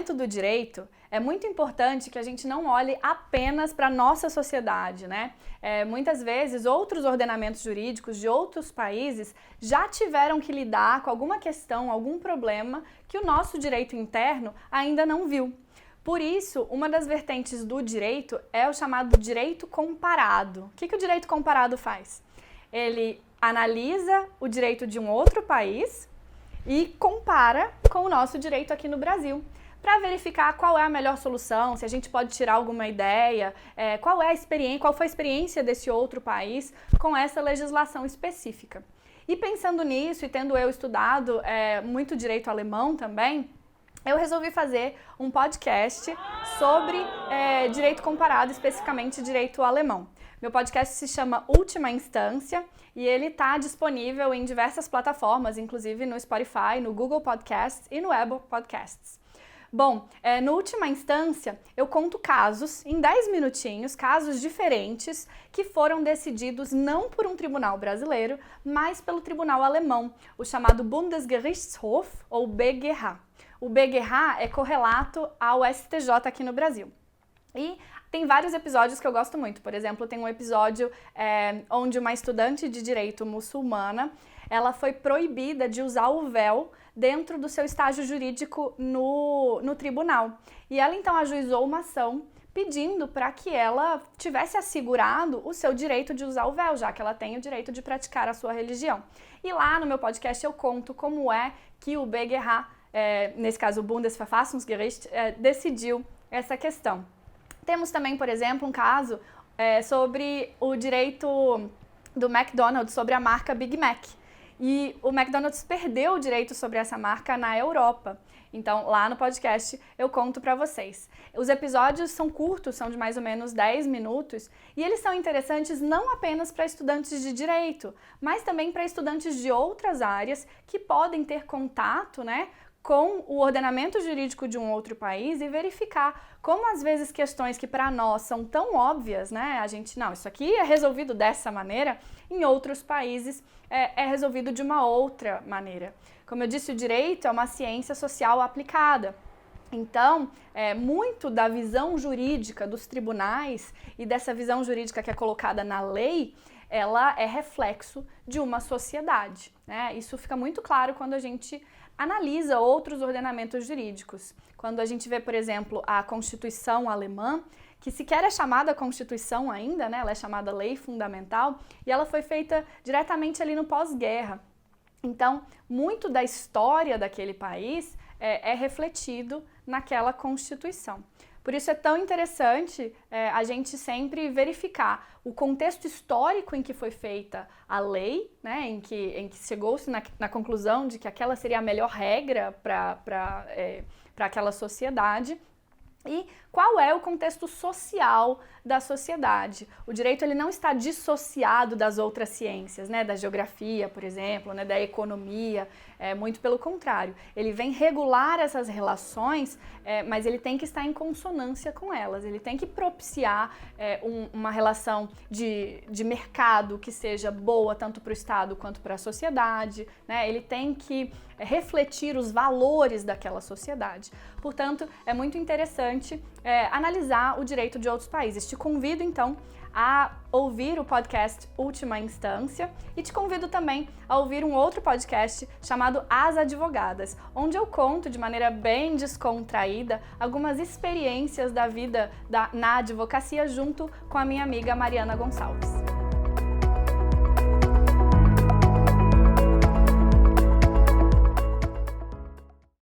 ordenamento do direito, é muito importante que a gente não olhe apenas para a nossa sociedade, né? Muitas vezes, outros ordenamentos jurídicos de outros países já tiveram que lidar com alguma questão, algum problema que o nosso direito interno ainda não viu. Por isso, uma das vertentes do direito é o chamado direito comparado. O que o direito comparado faz? Ele analisa o direito de um outro país e compara com o nosso direito aqui no Brasil, para verificar qual é a melhor solução, se a gente pode tirar alguma ideia, qual foi a experiência desse outro país com essa legislação específica. E pensando nisso, e tendo eu estudado muito direito alemão também, eu resolvi fazer um podcast sobre direito comparado, especificamente direito alemão. Meu podcast se chama Última Instância e ele está disponível em diversas plataformas, inclusive no Spotify, no Google Podcasts e no Apple Podcasts. Bom, no Última Instância, eu conto casos, em 10 minutinhos, casos diferentes que foram decididos não por um tribunal brasileiro, mas pelo tribunal alemão, o chamado Bundesgerichtshof, ou BGH. O BGH é correlato ao STJ aqui no Brasil. E tem vários episódios que eu gosto muito. Por exemplo, tem um episódio onde uma estudante de direito muçulmana, ela foi proibida de usar o véu dentro do seu estágio jurídico no tribunal. E ela então ajuizou uma ação pedindo para que ela tivesse assegurado o seu direito de usar o véu, já que ela tem o direito de praticar a sua religião. E lá no meu podcast eu conto como é que o BGH, nesse caso o Bundesverfassungsgericht, decidiu essa questão. Temos também, por exemplo, um caso sobre o direito do McDonald's sobre a marca Big Mac. E o McDonald's perdeu o direito sobre essa marca na Europa. Então, lá no podcast eu conto para vocês. Os episódios são curtos, são de mais ou menos 10 minutos, e eles são interessantes não apenas para estudantes de direito, mas também para estudantes de outras áreas que podem ter contato, né, com o ordenamento jurídico de um outro país e verificar como às vezes questões que para nós são tão óbvias, né? A gente, não, isso aqui é resolvido dessa maneira, em outros países é resolvido de uma outra maneira. Como eu disse, o direito é uma ciência social aplicada. Então, muito da visão jurídica dos tribunais e dessa visão jurídica que é colocada na lei, ela é reflexo de uma sociedade, né? Isso fica muito claro quando a gente analisa outros ordenamentos jurídicos. Quando a gente vê, por exemplo, a Constituição alemã, que sequer é chamada Constituição ainda, né? Ela é chamada Lei Fundamental, e ela foi feita diretamente ali no pós-guerra. Então, muito da história daquele país é refletido naquela Constituição. Por isso é tão interessante a gente sempre verificar o contexto histórico em que foi feita a lei, né, em que chegou-se na conclusão de que aquela seria a melhor regra para aquela sociedade. E qual é o contexto social da sociedade? O direito ele não está dissociado das outras ciências, né? Da geografia, por exemplo, né? Da economia, muito pelo contrário. Ele vem regular essas relações, mas ele tem que estar em consonância com elas. Ele tem que propiciar uma relação de mercado que seja boa tanto para o Estado quanto para a sociedade, né? Ele tem que refletir os valores daquela sociedade. Portanto, é muito interessante analisar o direito de outros países. Te convido, então, a ouvir o podcast Última Instância e te convido também a ouvir um outro podcast chamado As Advogadas, onde eu conto de maneira bem descontraída algumas experiências da vida na advocacia junto com a minha amiga Mariana Gonçalves.